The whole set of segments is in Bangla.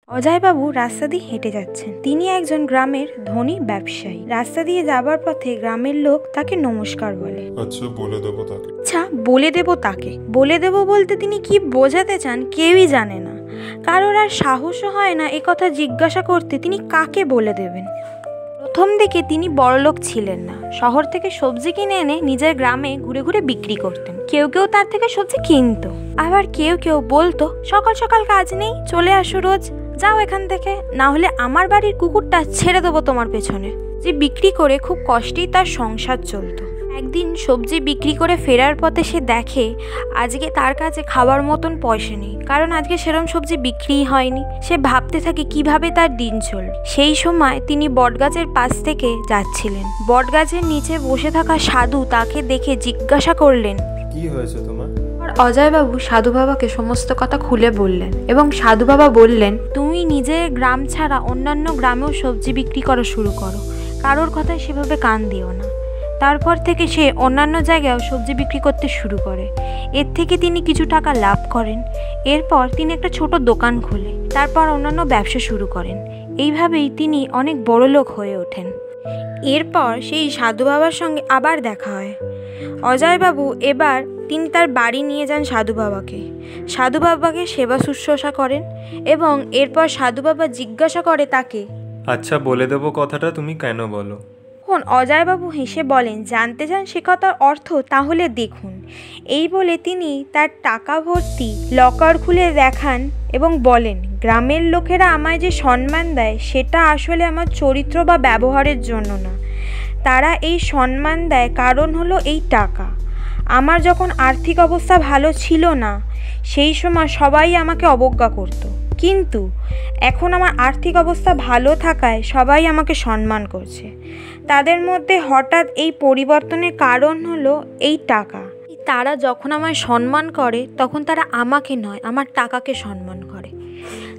অজয়বাবু রাস্তা দিয়ে হেঁটে যাচ্ছেন। তিনি একজন গ্রামের ধনী ব্যবসায়ী। রাস্তা দিয়ে যাবার পথে গ্রামের লোক তাকে নমস্কার বলে। আচ্ছা বলে দেবো তাকে। বলে দেবো বলতে তিনি কি বোঝাতে চান কেউই জানে না। কারোর আর সাহসও হয় না একথা জিজ্ঞাসা করতে তিনি কাকে বলে দেবেন। প্রথম দিকে তিনি বড়লোক ছিলেন না। শহর থেকে সবজি কিনে এনে নিজের গ্রামে ঘুরে ঘুরে বিক্রি করতেন। কেউ কেউ তার থেকে সবজি কিনতো, আবার কেউ কেউ বলতো সকাল সকাল কাজ নেই, চলে আসো রোজ, যাও এখান থেকে, না হলে আমার বাড়ির কুকুরটা ছেড়ে দেবো তোমার পেছনে। যে বিক্রি করে খুব কষ্টেই তার সংসার চলতো। একদিন সবজি বিক্রি করে ফেরার পথে সে দেখে আজকে তার কাছে খাবার মতন পয়সা নেই, কারণ আজকে সেরম সবজি বিক্রিই হয়নি। সে ভাবতে থাকে কিভাবে তার দিন চলবে। সেই সময় তিনি বটগাছের পাশ থেকে যাচ্ছিলেন। বটগাছের নিচে বসে থাকা সাধু তাকে দেখে জিজ্ঞাসা করলেন, কি হয়েছে তোমার? অজয়বাবু সাধু বাবাকে সমস্ত কথা খুলে বললেন এবং সাধু বাবা বললেন, তুমি নিজের গ্রাম ছাড়া অন্যান্য গ্রামেও সবজি বিক্রি করা শুরু করো, কারোর কথায় সেভাবে কান দিও না। তারপর থেকে সে অন্যান্য জায়গায়ও সবজি বিক্রি করতে শুরু করে। এর থেকে তিনি কিছু টাকা লাভ করেন। এরপর তিনি একটা ছোট দোকান খোলে, তারপর অন্যান্য ব্যবসা শুরু করেন। এইভাবেই তিনি অনেক বড় লোক হয়ে ওঠেন। এরপর সেই সাধু বাবার সঙ্গে আবার দেখা হয়। অজয়বাবু এবার তিনি তার বাড়ি নিয়ে যান সাধু বাবাকে। সাধু বাবাকে সেবা শুশ্রূষা করেন এবং এরপর সাধু বাবা জিজ্ঞাসা করে তাকে, আচ্ছা বলে দেবো কথাটা তুমি কেন বলো। অজয়বাবু হেসে বলেন, জানতে চান সে কথার অর্থ? তাহলে দেখুন। এই বলে তিনি তার টাকা ভর্তি লকার খুলে দেখান এবং বলেন, গ্রামের লোকেরা আমায় যে সম্মান দেয় সেটা আসলে আমার চরিত্র বা ব্যবহারের জন্য না। তারা এই সম্মান দেয় কারণ হলো এই টাকা। আমার যখন আর্থিক অবস্থা ভালো ছিল না সেই সময় সবাই আমাকে অবজ্ঞা করত, কিন্তু এখন আমার আর্থিক অবস্থা ভালো থাকায় সবাই আমাকে সম্মান করছে। তাদের মধ্যে হঠাৎ এই পরিবর্তনের কারণ হলো এই টাকা। তারা যখন আমায় সম্মান করে তখন তারা আমাকে নয়, আমার টাকাকে সম্মান করে।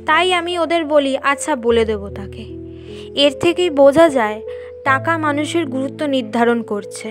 তাই আমি ওদের বলি, আচ্ছা বলে দেবো তাকে। এর থেকেই বোঝা যায় টাকা মানুষের গুরুত্ব নির্ধারণ করছে।